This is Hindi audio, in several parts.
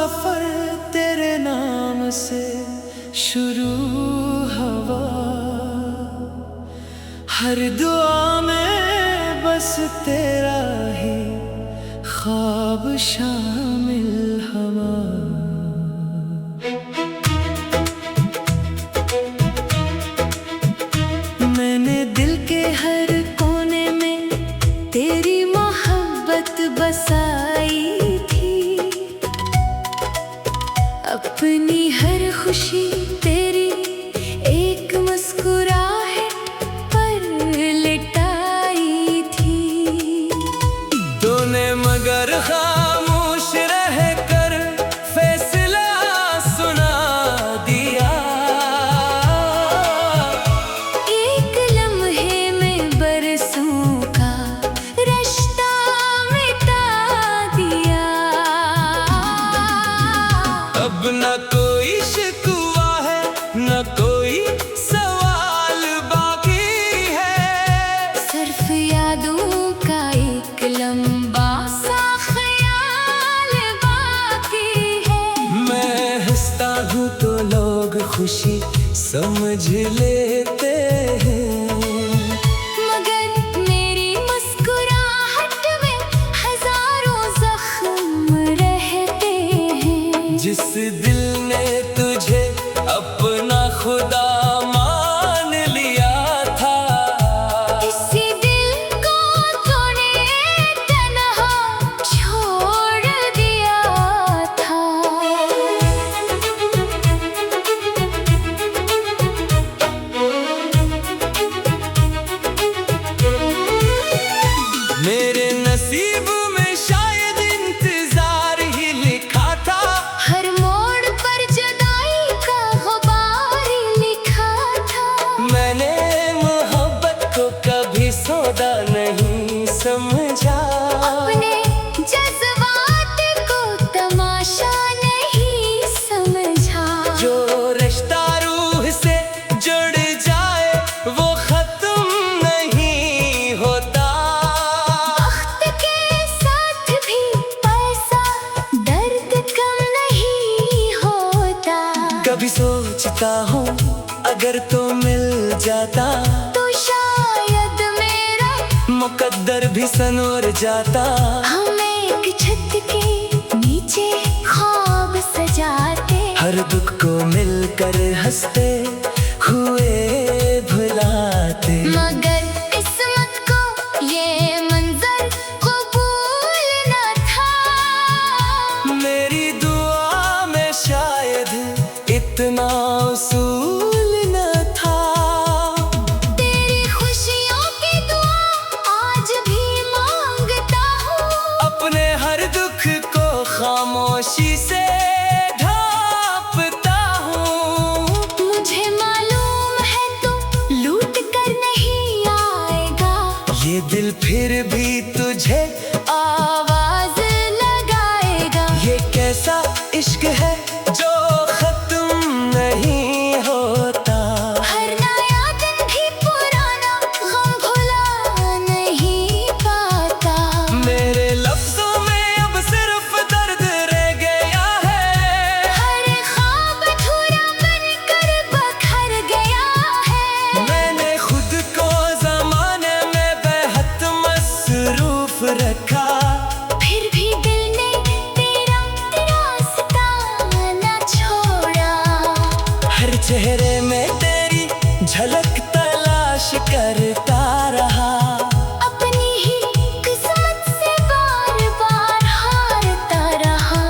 सफर तेरे नाम से शुरू हवा, हर दुआ में बस तेरा ही ख्वाब शामिल हवा। मैंने दिल के हर कोने में तेरी मोहब्बत बसाई थी, अपनी हर खुशी तेरी एक मुस्कुराहट पर लिटाई थी। तूने मगर खामोश रह कर फैसला सुना दिया, एक लम्हे में बरसों का रिश्ता मिटा दिया। अब न कोई शिकवा है न कोई सवाल बाकी है, सिर्फ यादों का एक लंबा सा ख्याल बाकी है। मैं हंसता हूँ तो लोग खुशी समझ लेते हैं, मगर मेरी मुस्कुराहट में हजारों जख्म रहते हैं। जिस दिल ने तुझे अपना खुदा मान लिया था, इसी दिल को तूने तन्हा छोड़ दिया था। मेरे नसीब में शायद इंतजार ही लिखा था, हर मोड़ पर जुदाई का गुबार लिखा था। मैंने मोहब्बत को कभी सौदा नहीं समझा, अपने जज्बात को तमाशा नहीं समझा। जो रिश्ता रूह से जुड़ जाए वो खत्म नहीं होता। वक्त के साथ भी पैसा दर्द कम नहीं होता। कभी सोचता हूँ अगर तो मिल जाता, तो शायद मेरा मुकद्दर भी संवर जाता। हम एक छत के नीचे ख्वाब सजाते, हर दुख को मिलकर हंसते हुए भुलाते। मगर किस्मत को ये मंजर कबूल न था। मेरी दुआ में शायद इतना उसूल न था। तेरी खुशियों की दुआ आज भी मांगता हूँ, अपने हर दुख को खामोशी से ढांपता हूँ। मुझे मालूम है तू लूट कर नहीं आएगा, ये दिल फिर भी तुझे आवाज लगाएगा। ये कैसा इश्क है जो खत्म नहीं होता। हर नया दिन भी पुराना गम भुला नहीं पाता। मेरे लफ्जों में अब सिर्फ दर्द रह गया है, हर ख्वाब अधूरा बनकर बखर गया है। मैंने खुद को जमाने में बेहद मसरूफ रखा, फिर भी दिल ने तेरा रास्ता न छोड़ा। हर चेहरे में तेरी झलक तलाश करता रहा। अपनी ही किस्मत से बार बार हारता रहा।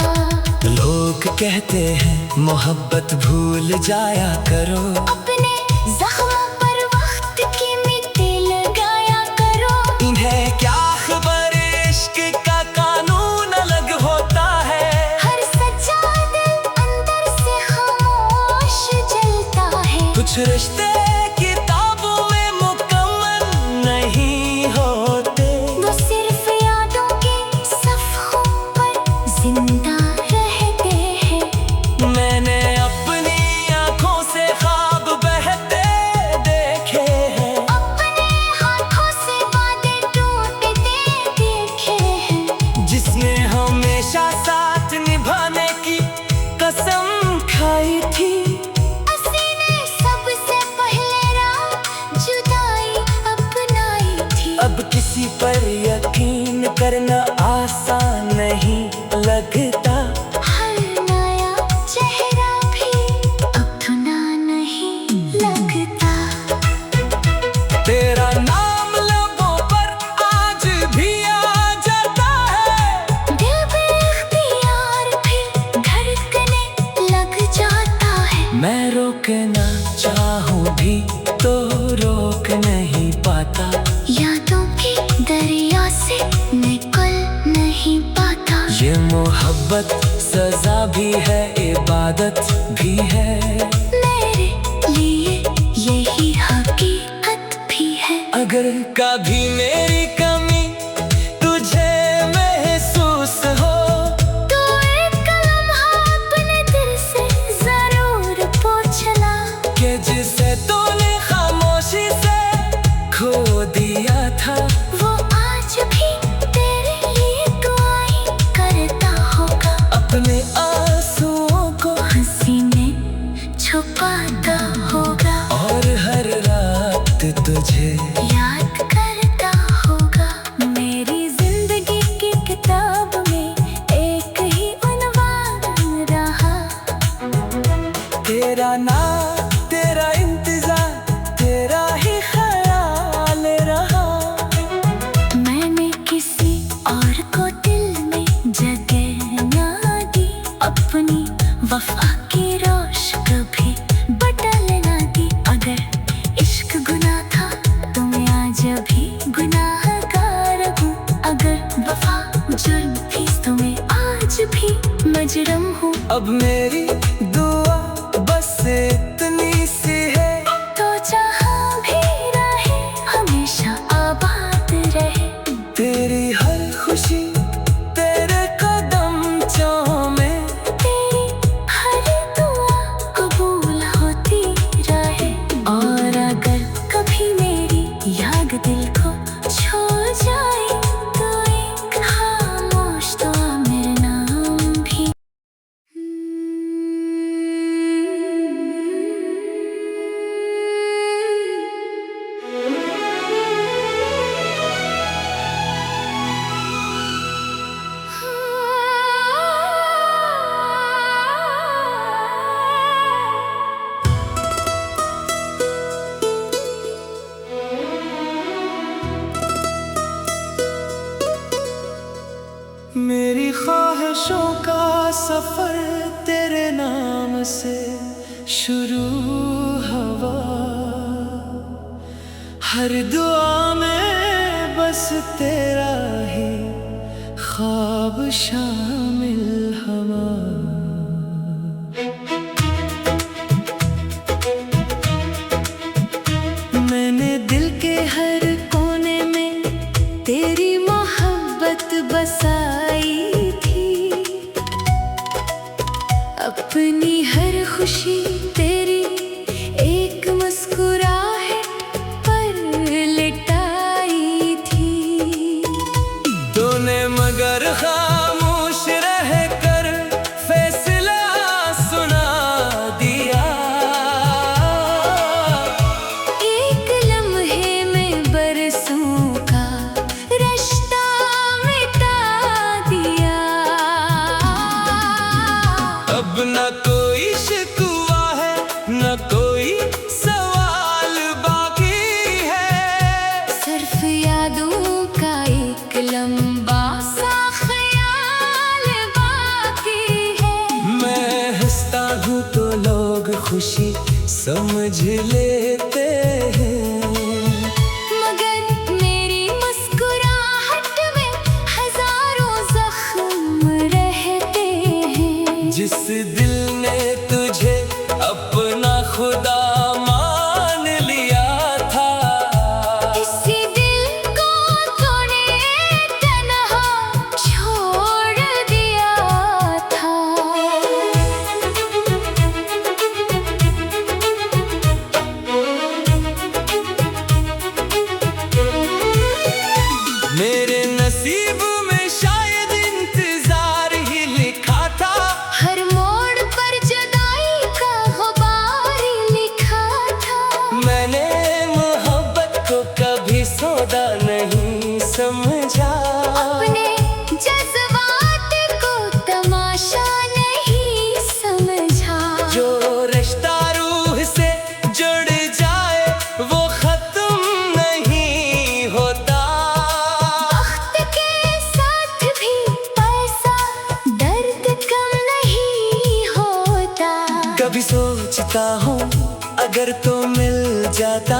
लोग कहते हैं मोहब्बत भूल जाया करो, अपने जख्मों पर वक्त की मिट्टी लगाया करो। इन्हें क्या खबर इश्क का कानून अलग होता है। हर सच्चा दिल अंदर से खामोश जलता है। कुछ रिश्ते किताबों में मुकम्मल नहीं होते, वो सिर्फ यादों के सफ़हों पर जिंदा रहते हैं। मैंने अपनी आँखों से ख्वाब बहते देखे हैं, अपने हाथों से वादे टूटते देखे हैं। जिसने हमेशा साथ निभाने की रोकना चाहूं भी तो रोक नहीं पाता। यादों के दरिया से निकल नहीं पाता। ये मोहब्बत सजा भी है, इबादत भी है, मेरे लिए यही हकीकत भी है। अगर कभी मेरी कमी तुझे महसूस हो तो एक लम्हा अपने दिल से जरूर पूछना कि जिसे तूने खामोशी से खो दिया था, वो आज भी तेरे लिए दुआएं करता होगा। अपने आंसुओं को हंसी में छुपाता होगा और हर रात तुझे याद करता होगा। मेरी जिंदगी की किताब में एक ही उन्वान रहा, तेरा नाम, तेरा इंतजार, तेरा ही ख्याल रहा। मैंने किसी और को दिल में जगह ना दी, अपनी वफा की रोश कभी बदल ना दी। अगर इश्क गुनाह था तो मैं आज भी गुनाहगार हूँ। अगर वफा जुर्म थी तो मैं आज भी मजरम हूँ। अब मेरी दुआ बस इतनी सी है, तो जहाँ भी रहे हमेशा आबाद रहे। तेरी हर खुशी तेरे कदम में, तेरी हर दुआ कबूल होती रहे। और अगर कभी मेरी याद दिल को छू जाए तो एक खामोश दुआ मेरे नाम भी। मेरी ख्वाहिशों का सफर तेरे नाम से शुरू हुआ। हर दुआ में बस तेरा ही ख्वाब शामिल हुआ। मैंने दिल के हर कोने में तेरी मोहब्बत बसाई थी। अपनी हर खुशी तेरी एक मुस्कुराहट पर लिटाई थी। तूने मगर खामोश रह कर फैसला सुना दिया। एक लम्हे में बरसों का रिश्ता मिटा दिया। अब न कोई शिकवा है, न कोई सवाल बाकी है। सिर्फ यादों का एक लंबा सा ख्याल बाकी है। मैं हंसता हूँ तो लोग खुशी समझ लेते हैं, मगर मेरी मुस्कुराहट में हजारों जख्म रहते हैं। जिस दिल ने तुझे अपना खुदा मान लिया था, इसी दिल को तूने तन्हा छोड़ दिया था। मेरे नसीब में शायद इंतजार ही लिखा था। हर मोड़ पर जुदाई का गुबार लिखा था। मैंने मोहब्बत को कभी सौदा नहीं समझा। अपने जज्बात को तमाशा नहीं समझा। जो रिश्ता रूह से जुड़ जाए वो खत्म नहीं होता। वक्त के साथ भी पैसा दर्द कम नहीं होता। कभी सोचता हूँ अगर तो मिल जाता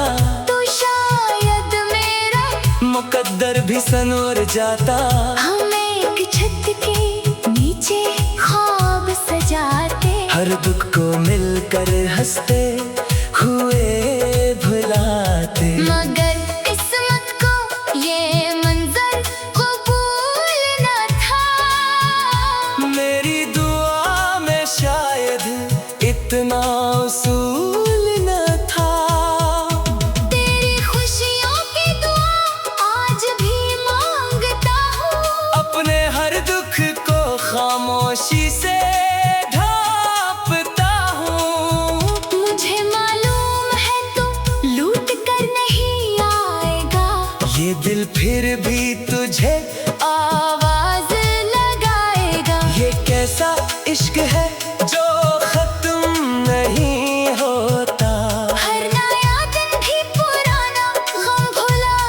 तो शायद मेरा मुकद्दर भी संवर जाता। हम एक छत के नीचे ख्वाब सजाते, हर दुख को मिलकर हंसते हुए भुलाते। मगर किस्मत को ये मंजर कबूल न था। मेरी दुआ में शायद इतना उसूल न था। तेरी खुशियों की दुआ आज भी मांगता हूँ, अपने हर दुख को खामोशी से ढांपता हूँ। मुझे मालूम है तू लूट कर नहीं आएगा, ये दिल फिर भी तुझे आवाज लगाएगा। ये कैसा इश्क है जो खत्म नहीं होता। हर नया दिन भी पुराना गम भुला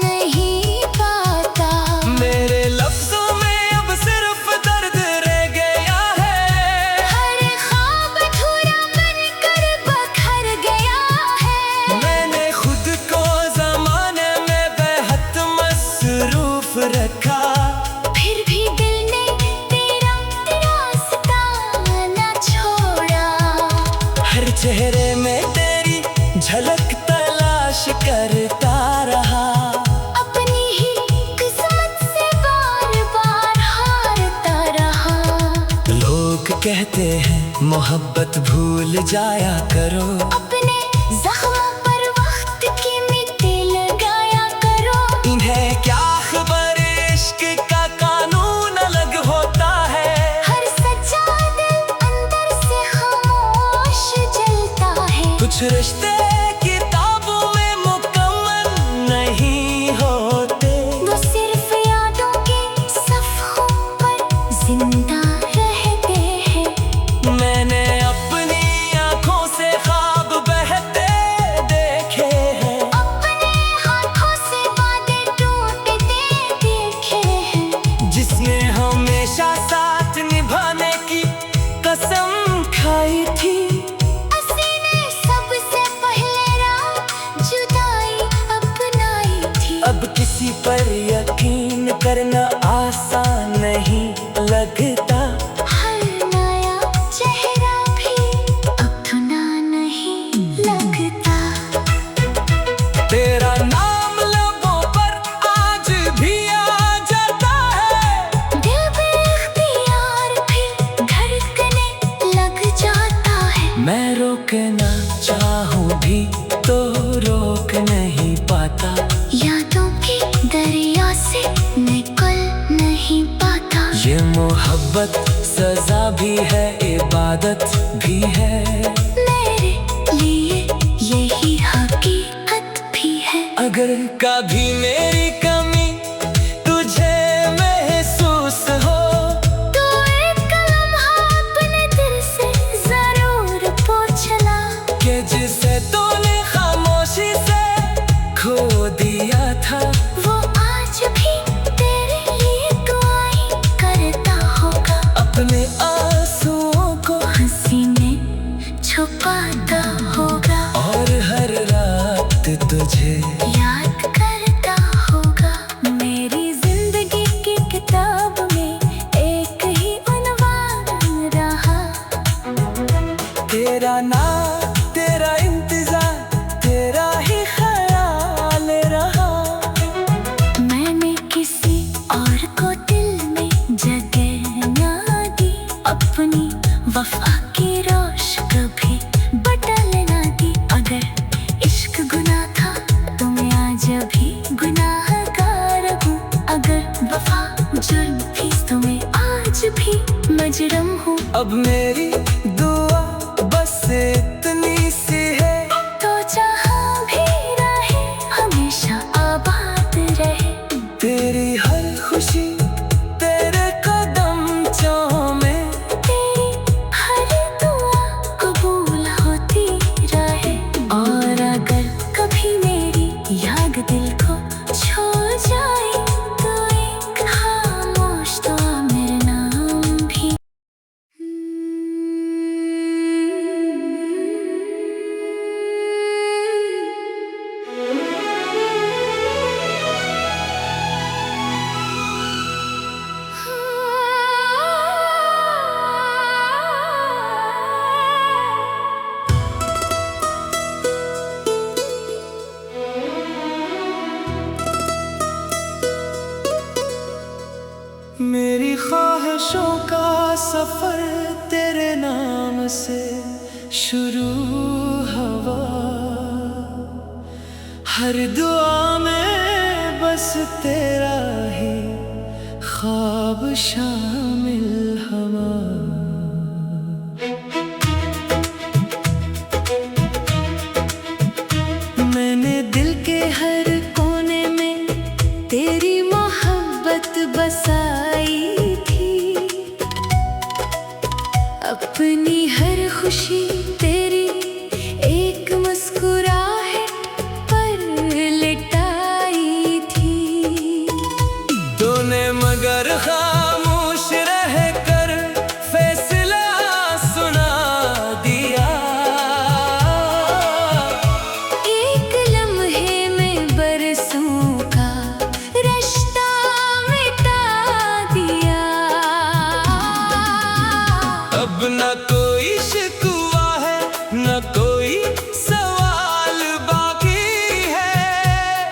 नहीं पाता। मेरे लफ्जों में अब सिर्फ दर्द रह गया है, हर ख्वाब अधूरा बनकर बखर गया है। मैंने खुद को जमाने में बेहद मसरूफ रखा, फिर भी दिल ने तेरा रास्ता न छोड़ा। हर चेहरे में तेरी झलक तलाश करता रहा। अपनी ही किस्मत से बार बार हारता रहा। लोग कहते हैं मोहब्बत भूल जाया करो, अपने जख्मों पर वक्त की मिट्टी लगाया करो। इन्हें क्या खबर इश्क का कानून अलग होता है। हर सच्चा दिल अंदर से खामोश जलता है। कुछ रिश्ते किताबों में मुकम्मल नहीं होते, वो सिर्फ यादों के सफ़ों पर जिंदा रहते हैं। मैंने अपनी आंखों से ख्वाब बहते देखे हैं। अपने हाथों से वादे टूटते देखे हैं। जिसने हमेशा साथ निभाने की कसम खाई थी, ने सबसे पहले राह जुदाई अपनाई थी। अब किसी पर यकीन करना आसान नहीं लगता। हर नया चेहरा भी अपना नहीं लगता। तेरा नाम लबों पर आज भी आ जाता है, दिल बेख्तियार फिर धड़कने लग जाता है। मैं रोकना चाहूं भी तो रोक नहीं पाता। यादों की दरिया से निकल नहीं पाता। ये मोहब्बत सजा भी है, इबादत भी है। मेरे लिए यही हकीकत भी है। अगर कभी मेरी कमी तुझे महसूस हो, तो एक लम्हा अपने दिल से जरूर पूछना, कि जिसे तूने खामोशी से खो दिया था, वो आज भी तेरे लिए दुआएं करता होगा। अपने आंसुओं को हंसी में छुपाता होगा, और हर रात तुझे याद करता होगा। मेरी जिंदगी की किताब में एक ही उन्वान रहा। तेरा नाम, तेरा इंतजार, तेरा ही ख्याल रहा। मैंने किसी और को दिल में जगह ना दी, अपनी वफा की रोश कभी बदल ना दी। अगर इश्क गुनाह था तो मैं आज भी गुनाहगार हूँ। अगर वफा जुर्म थी तो मैं आज भी मजरम हूँ। अब मेरी दुआ बस इतनी सी है, तो जहाँ भी रहे हमेशा आबाद रहे। तेरी हर खुशी तेरे कदम चूमे, तेरी हर दुआ कबूल होती रहे। और अगर कभी मेरी याद दिल को छू जाए तो एक खामोश दुआ मेरे नाम भी से शुरू हवा, हर दुआ में बस तेरा ही ख्वाब शामिल हवा। मैंने दिल के हर कोने में तेरी मोहब्बत बसाई थी, अपनी हर खुशी तेरी एक मुस्कुराहट पर लिटाई थी। तूने मगर खामोश रह कर फैसला सुना दिया, एक लम्हे में बरसों का रिश्ता मिटा दिया। अब न कोई शिकवा है न कोई सवाल बाकी है,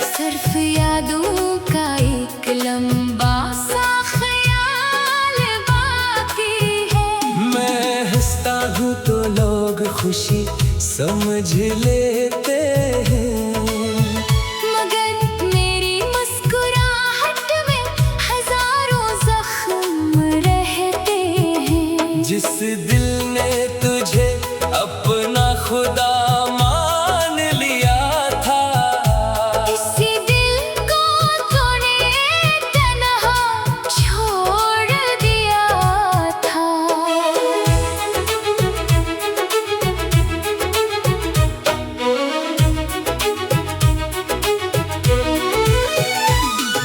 सिर्फ यादों का एक लंबा सा ख्याल बाकी है। मैं हंसता हूँ तो लोग खुशी समझ लेते हैं, मगर मेरी मुस्कुराहट में हजारों जख्म रहते हैं। जिस दिल ने तुझे अपना खुदा मान लिया था, इसी दिल को तूने तन्हा छोड़ दिया था।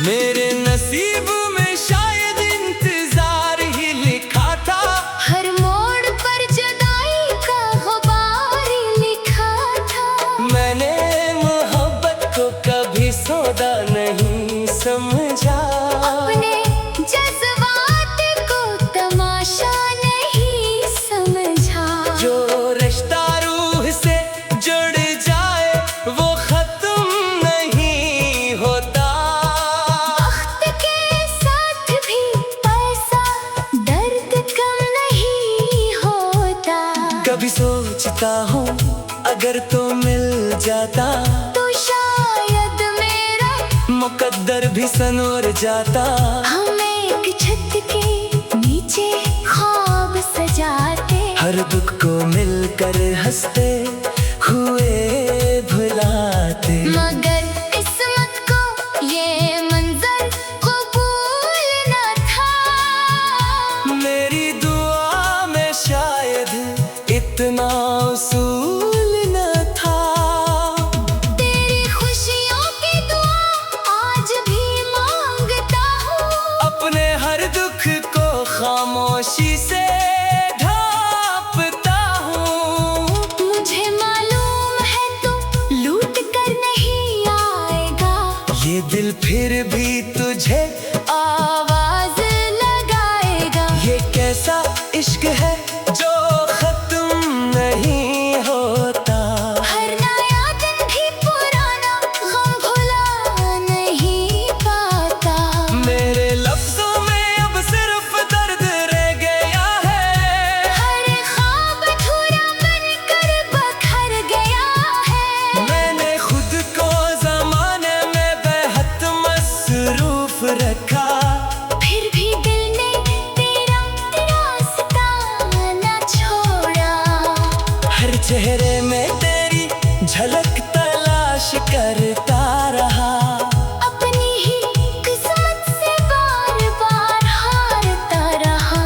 मेरे नसीब में शायद इंतजार ही लिखा था, हर मोड़ पर जुदाई का गुबार लिखा था। मैंने मोहब्बत को कभी सौदा नहीं समझा, अपने जज्बात को तमाशा नहीं समझा। जो रिश्ता रूह से जुड़ जाए वो खत्म नहीं होता। वक्त के साथ भी ऐसा दर्द कम नहीं होता। कभी सोचता हूँ अगर तो मिल जाता, तो शायद मेरा मुकद्दर भी संवर जाता। हम एक छत के नीचे ख्वाब सजाते, हर दुख को मिलकर हंसते हुए भुलाते। मगर किस्मत को ये मंजर कबूल न था। मेरी दुआ में शायद इतना उसूल न था। तेरी खुशियों की दुआ आज भी मांगता हूँ, अपने हर दुख को खामोशी से ढांपता हूँ। मुझे मालूम है तू लूट कर नहीं आएगा, ये दिल फिर भी तुझे आवाज लगाएगा। ये कैसा इश्क है जो खत्म नहीं होता। हर नया दिन भी पुराना गम भुला नहीं पाता। मेरे लफ्जों में अब सिर्फ दर्द रह गया है, हर ख्वाब अधूरा बनकर बखर गया है। मैंने खुद को जमाने में बेहद मसरूफ रखा, फिर भी दिल ने तेरा रास्ता न छोड़ा। हर चेहरे में तेरी झलक तलाश करता रहा। अपनी ही किस्मत से बार बार हारता रहा।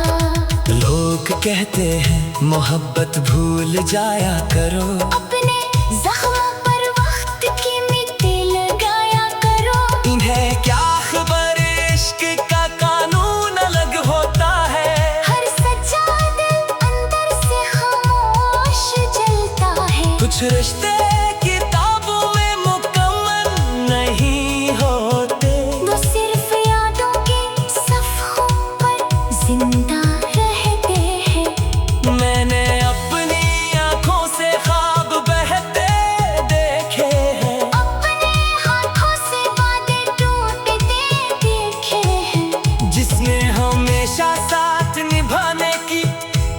लोग कहते हैं मोहब्बत भूल जाया करो, अपने जख्मों पर वक्त की मिट्टी लगाया करो। इन्हें क्या खबर इश्क का कानून अलग होता है। हर सच्चा दिल अंदर से खामोश जलता है। कुछ रिश्ते किताबों में मुकम्मल नहीं होते, वो सिर्फ यादों के सफ़ों पर जिंदा रहते हैं। मैंने अपनी आंखों से ख्वाब बहते देखे हैं, अपने हाथों से वादे टूटते देखे हैं। जिसने हमेशा साथ निभाने की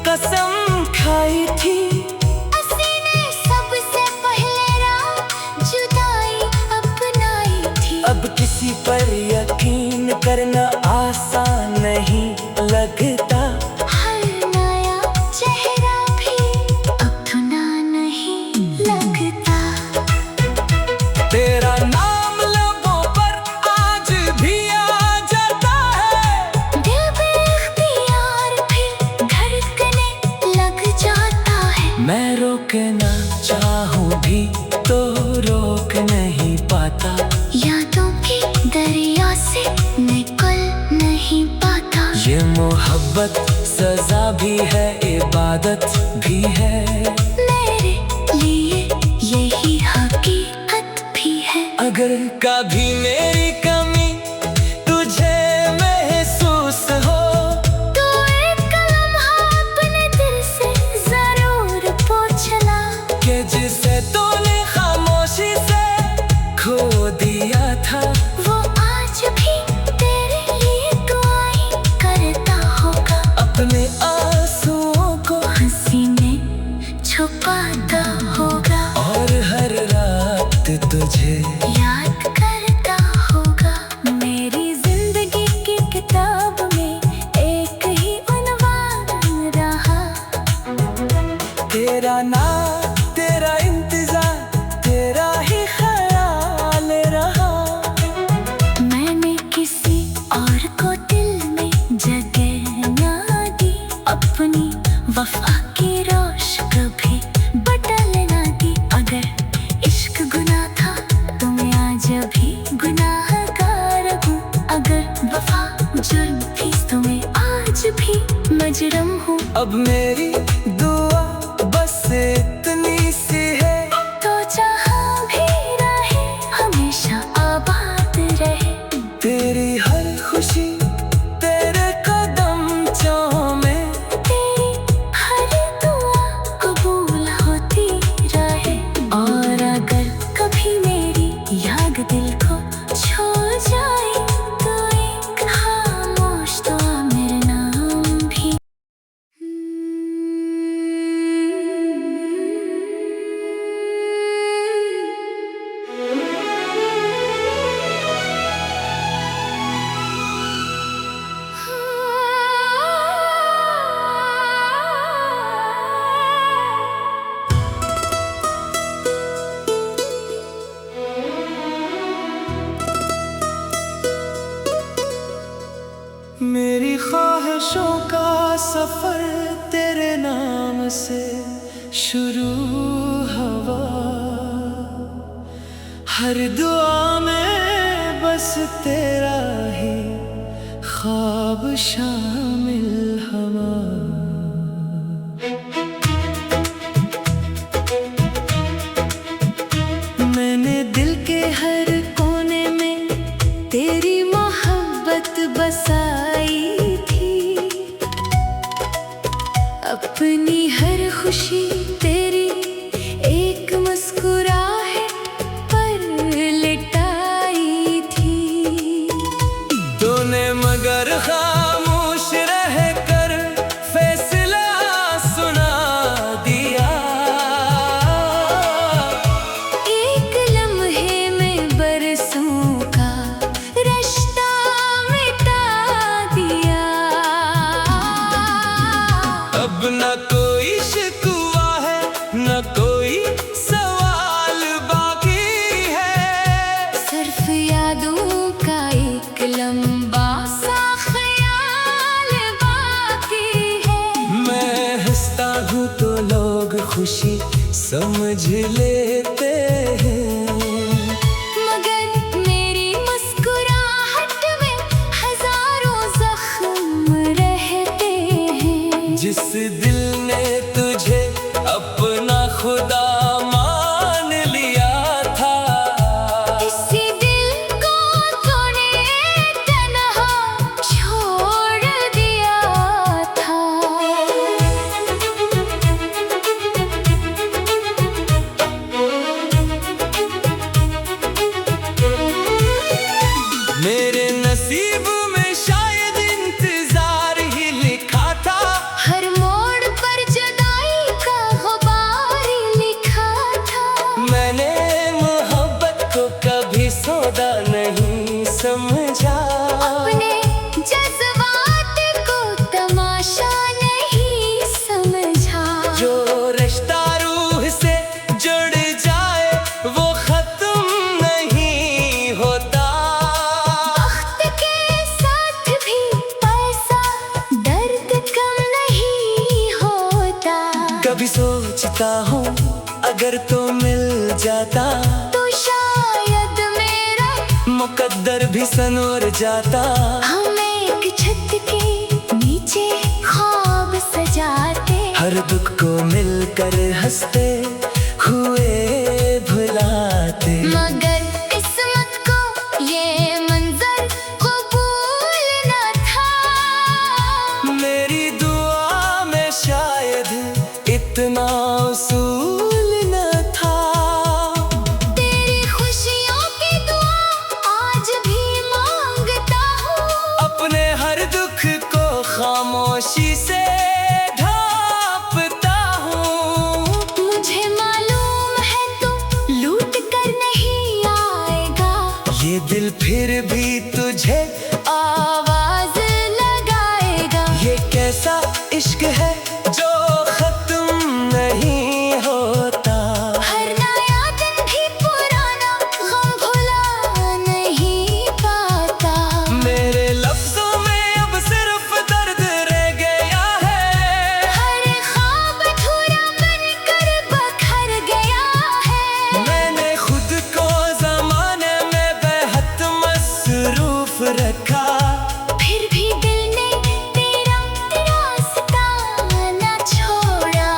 कसम खाई थी। करना आसान नहीं लगता। हर नया चेहरा भी अपना नहीं लगता। तेरा नाम लबों पर आज भी आ जाता है। दिल बेख्तियार फिर धड़कने लग जाता है। मैं रोकना चाहूँ भी तो रोक नहीं पाता। यादों के दरिया से निकल नहीं पाता। ये मोहब्बत सजा भी है, इबादत भी है। मेरे लिए यही हकीकत भी है। अगर कभी मेरी कमी तुझे महसूस हो तो एक लम्हा अपने दिल से जरूर पूछना कि जिसे तूने खामोशी से खो दिया था, वो आज भी तेरे लिए दुआएं करता होगा। अपने आंसुओं को हंसी में छुपाता होगा और हर रात तुझे याद करता होगा। मेरी जिंदगी की किताब में एक ही उन्वान रहा। तेरा नाम, तेरा इंतजार, तेरा ही ख्याल रहा। मैंने किसी और को दिल में जगह ना दी। अपनी वफा की रोश कभी बदल ना दी। अगर इश्क गुनाह था तो मैं आज भी गुनाहगार हूँ। अगर वफा जुर्म थी तो मैं आज भी मजरम हूँ। अब मेरी दुआ बस इतनी सी है, तो जहाँ भी रहे हमेशा आबाद रहे। तेरी हर खुशी तेरे कदम चूमे। तेरी हर दुआ कबूल होती रहे। और अगर कभी मेरी याद दिल को छू जाए तो एक खामोश दुआ मेरे नाम भी। मेरी ख्वाहिशों का सफर तेरे नाम से शुरू हुआ। हर दुआ में बस तेरा ही ख्वाब शामिल हुआ। मैंने दिल के हर कोने में तेरी मोहब्बत बसाई थी। अपनी हर खुशी तेरी एक मुस्कुराहट पर लिटाई थी। तूने मगर खामोश रह कर फैसला सुना दिया। एक लम्हे में बरसों का रिश्ता मिटा दिया। अब न कोई शिकवा है, न कोई सवाल बाकी है। सिर्फ यादों का एक लंबा सा ख्याल बाकी है। मैं हंसता हूँ तो लोग खुशी समझ लेते हैं। मगर मेरी मुस्कुराहट में हजारों जख्म रहते हैं। जिस दिल ने तुझे अपना खुदा मान लिया था, इसी दिल को तूने तन्हा छोड़ दिया था। कभी सोचता हूँ अगर तो मिल जाता तो शायद मेरा मुकद्दर भी संवर जाता। हम एक छत के नीचे ख्वाब सजाते, हर दुख को मिलकर हंसते हुए भुलाते। मगर किस्मत को ये मंजर कबूल न था। मेरी दुआ में शायद इतना उसूल न था। तेरी खुशियों की दुआ आज भी मांगता हूँ, अपने हर दुख को खामोशी से ढांपता हूँ। मुझे मालूम है तू लूट कर नहीं आएगा, ये दिल फिर भी तुझे आवाज लगाएगा। ये कैसा इश्क है जो खत्म नहीं होता। हर नया दिन भी पुराना गम भुला नहीं पाता। मेरे लफ्जों में अब सिर्फ दर्द रह गया है, हर ख्वाब अधूरा बनकर बखर गया है। मैंने खुद को ज़माने में बेहद मसरूफ रखा, फिर भी दिल ने तेरा रास्ता न छोड़ा।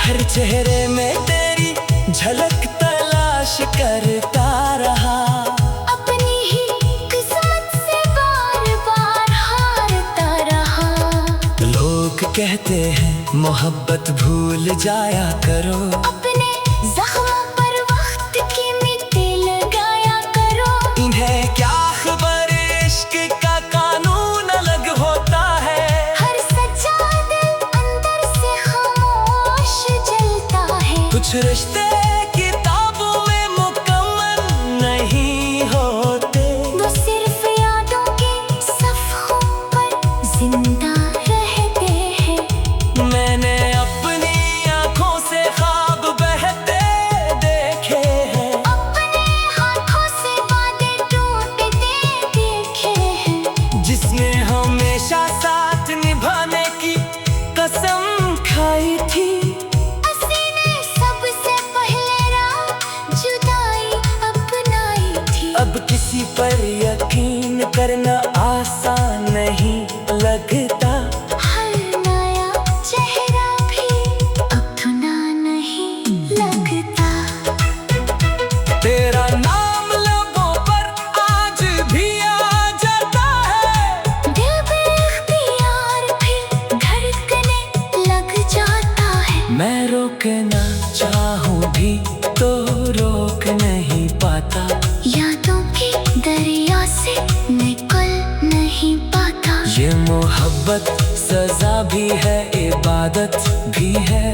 हर चेहरे में तेरी झलक तलाश करता रहा। अपनी ही किस्मत से बार बार हारता रहा। लोग कहते हैं मोहब्बत भूल जाया करो, अपने जख्मों पर वक्त की मिट्टी लगाया करो। इन्हें क्या खबर इश्क का कानून अलग होता है। हर सच्चा दिल अंदर से खामोश जलता है। कुछ रिश्ते किताबों में मुकम्मल नहीं होते, वो सिर्फ यादों के सफ़ों पर जिंदा रहते हैं। मैंने अपनी आंखों से ख्वाब बहते देखे हैं, अपने हाथों से वादे टूटते देखे हैं। जिसने हमेशा साथ निभाने की कसम खाई थी। असी ने सबसे पहले राह जुदाई अपनाई थी। अब किसी पर यकीन करना आसान नहीं लगता। हर नया चेहरा भी अपना नहीं लगता। तेरा नाम लबों पर आज भी आ जाता है, दिल बेख्तियार फिर धड़कने लग जाता है। मैं रोकना चाहूँ भी तो रोक नहीं पाता। यादों की दरिया से निकल नहीं पाता। ये मोहब्बत सजा भी है इबादत भी है,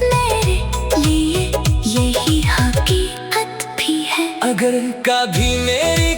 मेरे लिए यही हकीकत भी है। अगर कभी मेरी